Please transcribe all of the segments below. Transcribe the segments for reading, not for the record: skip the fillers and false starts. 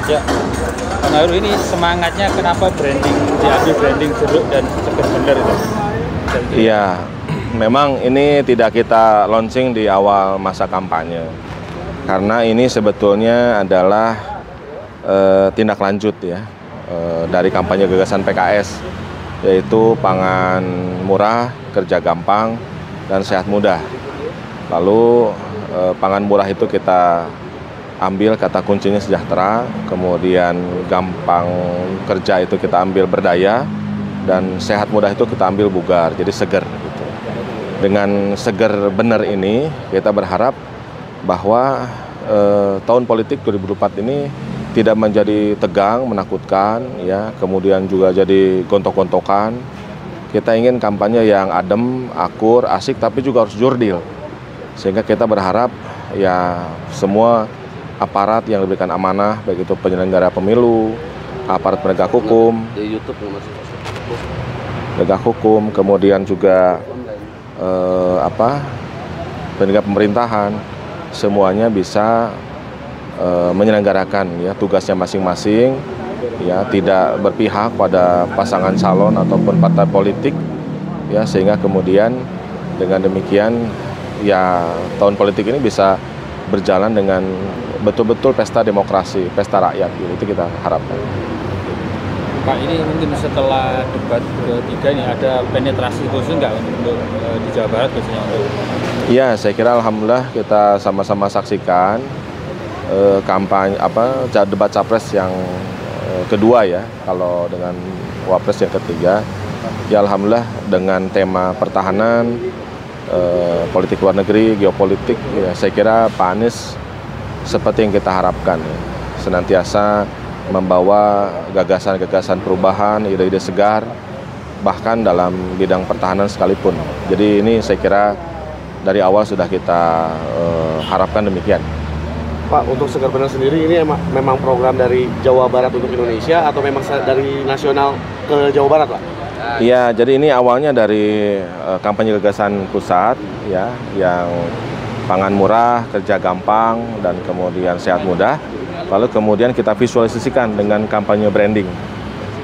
Ya, Bang Hairul, ini semangatnya kenapa diambil branding jeruk dan seger bener itu? Iya, memang ini tidak kita launching di awal masa kampanye. Karena ini sebetulnya adalah tindak lanjut ya dari kampanye gagasan PKS, yaitu pangan murah, kerja gampang, dan sehat mudah. Lalu pangan murah itu kita ambil kata kuncinya sejahtera, kemudian gampang kerja itu kita ambil berdaya, dan sehat mudah itu kita ambil bugar, jadi seger gitu. Dengan seger bener ini kita berharap bahwa tahun politik 2024 ini tidak menjadi tegang, menakutkan ya, kemudian juga jadi gontok-gontokan. Kita ingin kampanye yang adem, akur, asik, tapi juga harus jurdil. Sehingga kita berharap ya semua aparat yang diberikan amanah, baik itu penyelenggara pemilu, aparat penegak hukum, penegak hukum, kemudian juga penegak pemerintahan, semuanya bisa menyelenggarakan ya tugasnya masing-masing, ya tidak berpihak pada pasangan calon ataupun partai politik, ya sehingga kemudian dengan demikian ya tahun politik ini bisa berjalan dengan betul-betul pesta demokrasi, pesta rakyat gitu. Itu kita harapkan. Pak, ini mungkin setelah debat ketiga ini ada penetrasi khusus nggak untuk di Jawa Barat khususnya untuk? Iya, saya kira alhamdulillah kita sama-sama saksikan kampanye debat capres yang kedua ya. Kalau dengan wapres yang ketiga, ya alhamdulillah dengan tema pertahanan, politik luar negeri, geopolitik, ya saya kira Pak Anies seperti yang kita harapkan ya, senantiasa membawa gagasan-gagasan perubahan, ide-ide segar, bahkan dalam bidang pertahanan sekalipun. Jadi ini saya kira dari awal sudah kita harapkan demikian. Pak, untuk Segar Bener sendiri ini memang program dari Jawa Barat untuk Indonesia atau memang dari nasional ke Jawa Barat, Pak? Iya, jadi ini awalnya dari kampanye gagasan pusat ya, yang pangan murah, kerja gampang, dan kemudian sehat mudah. Lalu kemudian kita visualisasikan dengan kampanye branding.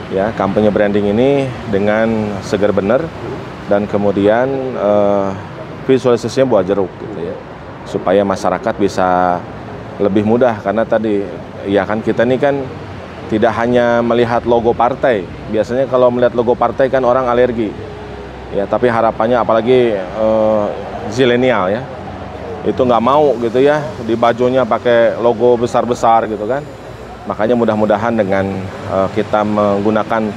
Ya, kampanye branding ini dengan Segar Bener, dan kemudian visualisasinya buah jeruk gitu ya. Supaya masyarakat bisa lebih mudah, karena tadi ya kan kita ini kan tidak hanya melihat logo partai. Biasanya kalau melihat logo partai kan orang alergi. Ya, tapi harapannya apalagi zilenial ya. Itu nggak mau gitu ya, di bajunya pakai logo besar-besar gitu kan. Makanya mudah-mudahan dengan kita menggunakan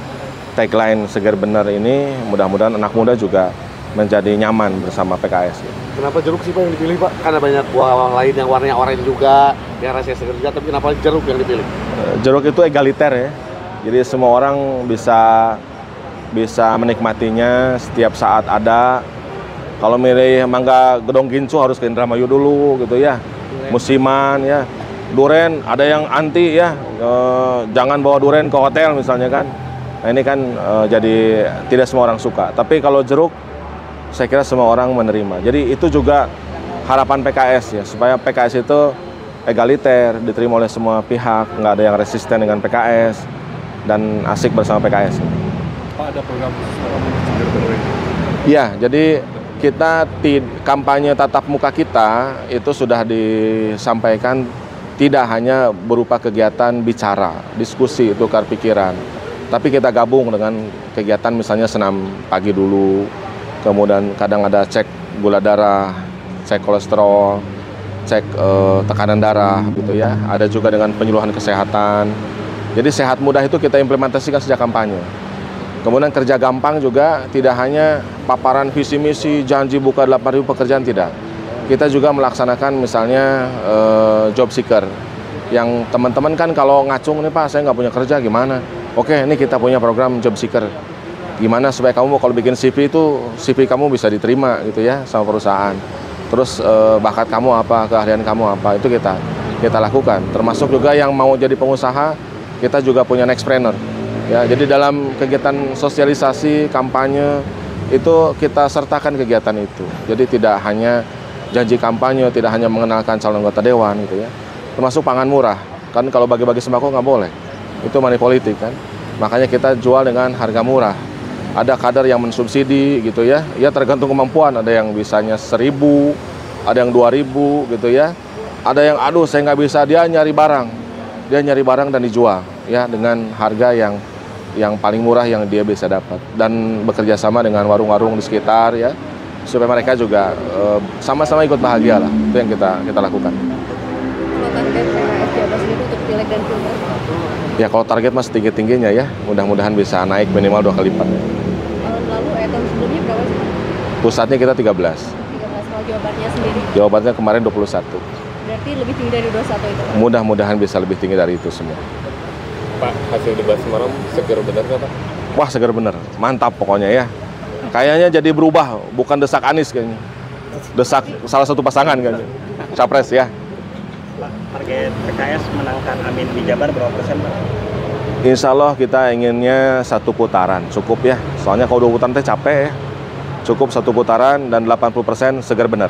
tagline Segar Bener ini, mudah-mudahan anak muda juga menjadi nyaman bersama PKS. Kenapa jeruk sih Pak yang dipilih, Pak? Karena banyak buah lain yang warnanya oranye juga, yang rasanya segar juga, tapi kenapa jeruk yang dipilih? Jeruk itu egaliter ya, jadi semua orang bisa menikmatinya setiap saat ada. Kalau milih mangga gedong gincu harus ke Indramayu dulu gitu ya, musiman ya. Duren ada yang anti ya, jangan bawa duren ke hotel misalnya kan. Nah ini kan jadi tidak semua orang suka, tapi kalau jeruk saya kira semua orang menerima. Jadi itu juga harapan PKS ya, supaya PKS itu egaliter, diterima oleh semua pihak, nggak ada yang resisten dengan PKS, dan asik bersama PKS. Pak, ada program Ya, jadi kita kampanye tatap muka kita itu sudah disampaikan tidak hanya berupa kegiatan bicara, diskusi, tukar pikiran, tapi kita gabung dengan kegiatan misalnya senam pagi dulu, kemudian kadang ada cek gula darah, cek kolesterol, cek tekanan darah gitu ya. Ada juga dengan penyuluhan kesehatan. Jadi sehat mudah itu kita implementasikan sejak kampanye. Kemudian kerja gampang juga tidak hanya paparan visi misi, janji buka 8.000 pekerjaan, tidak. Kita juga melaksanakan misalnya job seeker. Yang teman-teman kan kalau ngacung nih Pak, saya nggak punya kerja gimana? Oke, ini kita punya program job seeker. Gimana supaya kamu kalau bikin CV itu CV kamu bisa diterima gitu ya sama perusahaan. Terus bakat kamu apa, keahlian kamu apa, itu kita lakukan. Termasuk juga yang mau jadi pengusaha, kita juga punya Nextpreneur. Ya, jadi dalam kegiatan sosialisasi kampanye itu kita sertakan kegiatan itu. Jadi tidak hanya janji kampanye, tidak hanya mengenalkan calon anggota dewan gitu ya. Termasuk pangan murah. Kan kalau bagi-bagi sembako nggak boleh. Itu money politik kan. Makanya kita jual dengan harga murah. Ada kader yang mensubsidi gitu ya. Ya tergantung kemampuan. Ada yang bisanya 1.000, ada yang 2.000 gitu ya. Ada yang aduh saya nggak bisa, dia nyari barang dan dijual ya dengan harga yang paling murah yang dia bisa dapat, dan bekerja sama dengan warung-warung di sekitar ya supaya mereka juga sama-sama ikut bahagia lah. Itu yang kita lakukan. Kalau target PHS Jabar sendiri untuk pileg dan pilpres? Ya kalau target mas tinggi-tingginya ya, mudah-mudahan bisa naik minimal 2 kali lipat. Tahun lalu, tahun sebelumnya berapa sih? Pusatnya kita 13. 13. Kalau Jawa Baratnya sendiri? Jawa Baratnya kemarin 21. Berarti lebih tinggi dari 21 itu, Pak? Mudah-mudahan bisa lebih tinggi dari itu semua. Pak, hasil debat Semarang seger benar nggak Pak? Wah seger bener, mantap pokoknya ya. Kayaknya jadi berubah, bukan desak Anies kayaknya. Desak salah satu pasangan kayaknya. Capres ya. Pak, target PKS menangkan Amin di Jabar berapa persen, Pak? Insya Allah kita inginnya 1 putaran, cukup ya. Soalnya kalau 2 putaran teh capek ya. Cukup 1 putaran dan 80% seger bener.